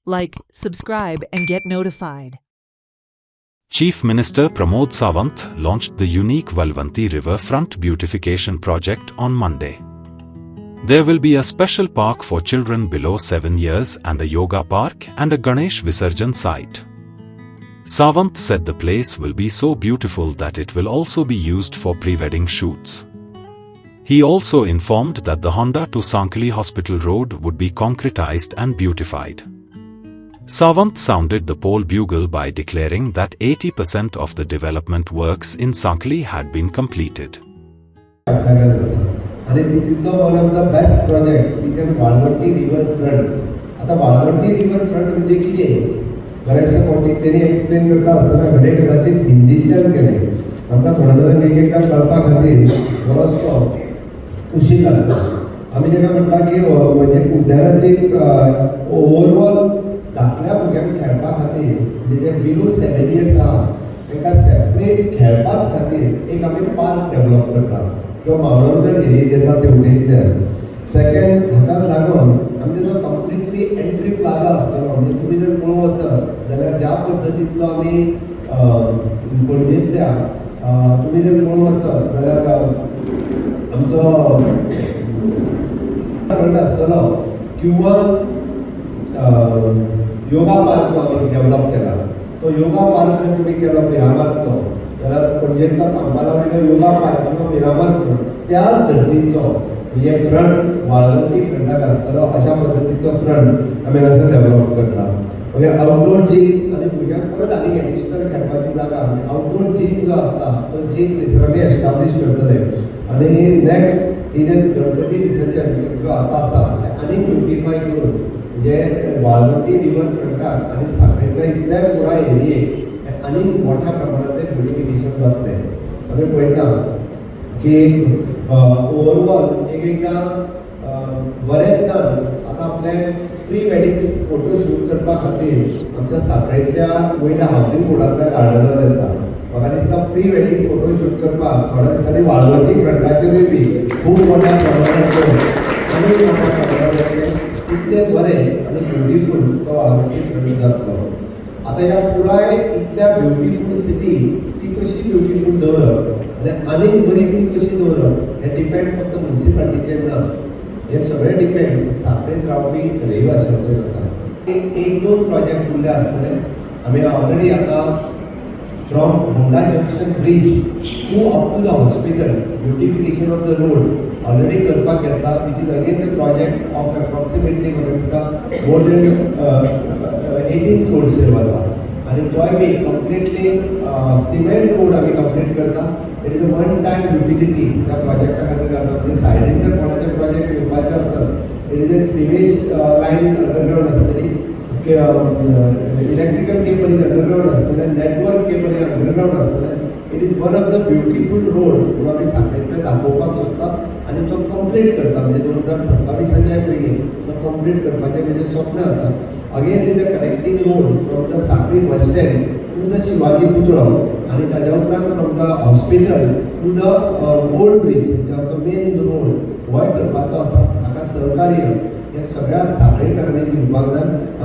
Like, subscribe, and get notified. Chief Minister Pramod Sawant launched the unique Valvanti Riverfront Beautification Project on Monday. There will be a special park for children below 7 years and a yoga park and a Ganesh Visarjan site. Sawant said the place will be so beautiful that it will also be used for pre-wedding shoots. He also informed that the Honda to Sankhli Hospital Road would be concretized and beautified. Sawant sounded the poll bugle by declaring that 80% of the development works in Sankhli had been completed. आणि तिथलं one of the best project इथे वाळवंटी river front. आता वाळवंटी river front म्हणजे कितें बऱ्याचशा फावटी तेणी एक्सप्लेन करता आसतना घडये कदाचित हिंदींतल्यान केलें. आमकां थोड्या जाणांक एक एकदां कळपा खातीर बरोचसो उशीर लागता. आमी जेन्ना म्हणटा की म्हणजे उद्यानांत ओवरऑल धाकल्या भुरग्यांक खेळपा खातीर म्हणजे जे बिलो 7 इयर्स आहा तांकां सेपरेट खेळपाच खातीर एक आमी पार्क डेवलप करतात किंवा मनोरंजन एरिया येता तेवढेंतल्यान. सेकंड हाका लागून आमचे जो कंप्लिटली एंट्री प्लाझा आसतलो म्हणजे तुमी जर पळोवंक वचत जाल्यार ज्या पद्दतींतलो आमी पणजेंतल्या तुमी जर पळोवंक वचत जाल्यार आमचो फ्रंट आसतलो किंवा योगा पार्क जो आमी डेवलप केला तो योगा पार्क जर तुमी केलो मिरामारचो जाल्यार पणजेंतलो कांपाला वाडलो योगा पार्क किंवा मिरामार फ्रंट त्याच धर्तीचो म्हणजे फ्रंट वाळवंटी फ्रंटाक आसतलो अशा पद्दतीचो फ्रंट आमी हांगासर डेवलप करता. मागीर आउटडोर जीम आनी भुरग्यांक परत आनी एडिशनल खेळपाची जागा म्हणजे आउटडोर जीम जो आसता तो जीम थंयसर आमी एस्टाब्लीश करतले. आनी नेक्स्ट ही जे गणपती विसर्जन जो आतां आसा तें आनी ब्युटिफाय करून म्हणजे वाळवंटी रिवर फ्रंटाक आनी साखळेच्या इतल्या पुराय एरियेक आनी मोठ्या प्रमाणात ते ब्युटिफिकेशन जातलें. आमी पळयता की ओवरऑल एकदां बरेच जाण आतां आपले प्री वेडींग फोटो शूट करपा खातीर आमच्या साखळेंतल्या वयल्या हावजींग बोर्डांतल्या गार्डनांत येता. म्हाका दिसता प्री वेडींग फोटो शूट करपाक थोड्या दिसांनी वाळवंटी फ्रंटाचेरूय बी खूब मोठ्या प्रमाणांत आनी मोठ्या प्रमाणांत इतलें बरें आनी ब्युटिफूल तो वाळवंटी फ्रंट जातलो. आता ह्या पुराय इतल्या ब्युटिफूल सिटी ती कशी ब्युटिफूल दवरप आनी बरी ती कशी दवरप हें डिपेंड फक्त म्युनिसिपालिटीचेर ना. हें सगळें डिपेंड साखळेंत रावपी रहिवाशांचेर आसा. एक दोन प्रोजेक्ट उरले आसतले. आमी ऑलरेडी आतां from Honda junction bridge to up to the hospital beautification of the road already करपाक येता. Which is again the project of approximately म्हाका दिसता मोर देन 18 crores वता. आनी तोय बी कंप्लिटली सिमेंट रोड आमी कंप्लीट करता. It is a one time utility त्या प्रोजेक्टा खातीर करता. म्हणजे सायडीन जर कोणाचे प्रोजेक्ट येवपाचे आसत it is a sewage line is underground आसतली, इलेक्ट्रिकल केबल इज अंडरग्राउंड आसतले, नेटवर्क केबल इज अंडरग्राउंड आसतले. It is one of the beautiful road म्हणून आमी साखळेंतले दाखोवपाक सोदता आनी तो कंप्लीट करता. म्हणजे 2027 पयलीं तो कंप्लीट करपाचें म्हजें स्वप्न आसा. Again it is a connecting road from the Sakhali bus stand to the Shivaji पुतळो आनी ताज्या उपरांत from the hospital to the old bridge जो मेन रोड होय करपाचो आसा. ताका सहकार्य हे सगळ्या साखळेकारांनी दिवपाक जाय.